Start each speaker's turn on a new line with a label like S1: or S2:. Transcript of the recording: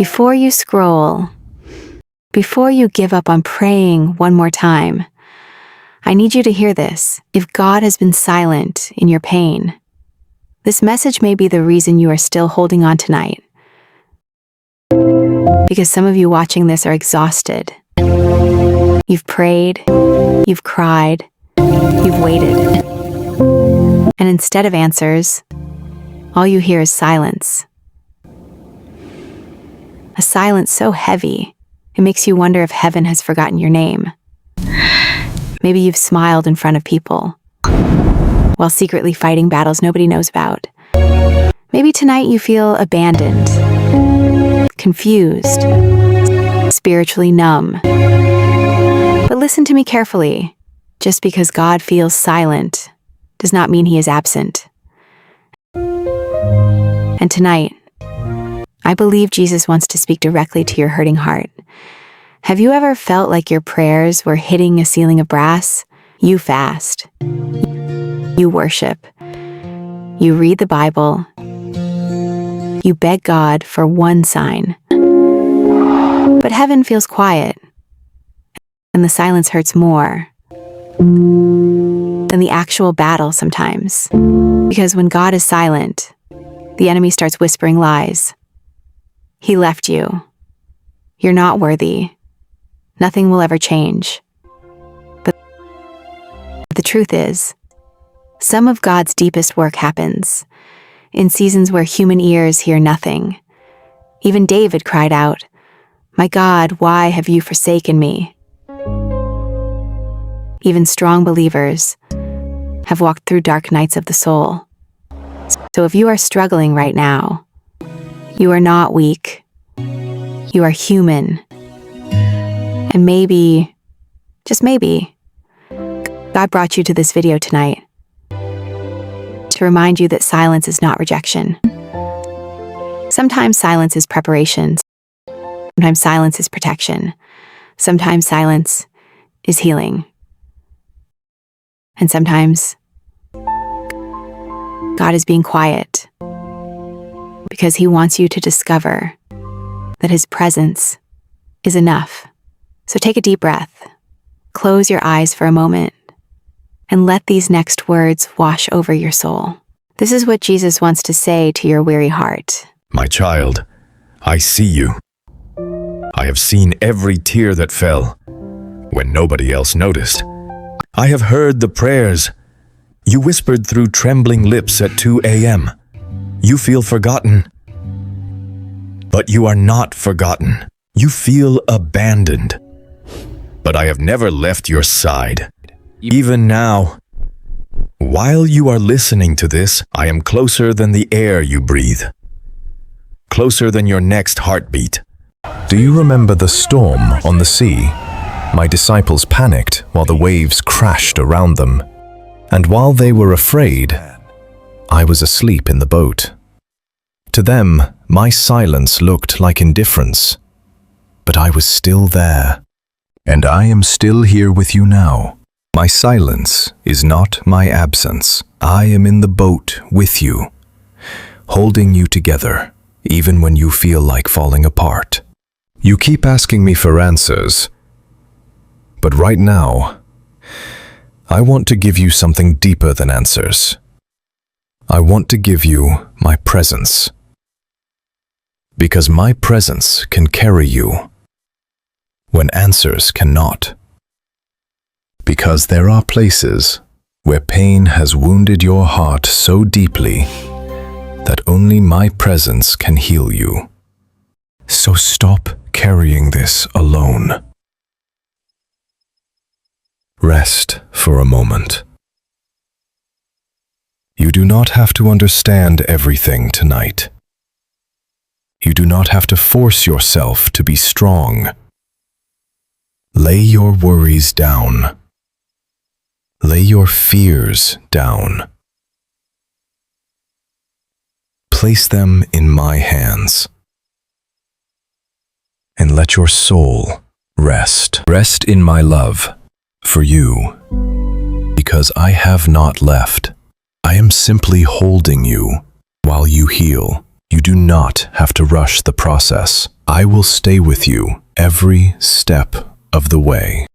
S1: Before you scroll, before you give up on praying one more time, I need you to hear this. If God has been silent in your pain, this message may be the reason you are still holding on tonight. Because some of you watching this are exhausted. You've prayed, you've cried, you've waited. And instead of answers, all you hear is silence. A silence so heavy, it makes you wonder if heaven has forgotten your name. Maybe you've smiled in front of people, while secretly fighting battles nobody knows about. Maybe tonight you feel abandoned, confused, spiritually numb. But listen to me carefully. Just because God feels silent does not mean he is absent. And tonight, I believe Jesus wants to speak directly to your hurting heart. Have you ever felt like your prayers were hitting a ceiling of brass? You fast. You worship. You read the Bible. You beg God for one sign. But heaven feels quiet, and the silence hurts more than the actual battle sometimes. Because when God is silent, the enemy starts whispering lies. He left you. You're not worthy. Nothing will ever change. But the truth is, some of God's deepest work happens in seasons where human ears hear nothing. Even David cried out, "My God, why have you forsaken me?" Even strong believers have walked through dark nights of the soul. So if you are struggling right now, you are not weak. You are human. And maybe, just maybe, God brought you to this video tonight to remind you that silence is not rejection. Sometimes silence is preparation. Sometimes silence is protection. Sometimes silence is healing. And sometimes God is being quiet because he wants you to discover that his presence is enough. So take a deep breath, close your eyes for a moment, and let these next words wash over your soul. This is what Jesus wants to say to your weary heart.
S2: My child, I see you. I have seen every tear that fell when nobody else noticed. I have heard the prayers you whispered through trembling lips at 2 a.m. You feel forgotten. But you are not forgotten. You feel abandoned. But I have never left your side. Even now, while you are listening to this, I am closer than the air you breathe. Closer than your next heartbeat.
S3: Do you remember the storm on the sea? My disciples panicked while the waves crashed around them. And while they were afraid, I was asleep in the boat. To them, my silence looked like indifference. But I was still there. And I am still here with you now. My silence is not my absence. I am in the boat with you, holding you together, even when you feel like falling apart. You keep asking me for answers, but right now, I want to give you something deeper than answers. I want to give you my presence. Because my presence can carry you when answers cannot. Because there are places where pain has wounded your heart so deeply that only my presence can heal you. So stop carrying this alone. Rest for a moment. You do not have to understand everything tonight. You do not have to force yourself to be strong. Lay your worries down. Lay your fears down. Place them in my hands. And let your soul rest. Rest in my love for you, because I have not left. I am simply holding you while you heal. You do not have to rush the process. I will stay with you every step of the way.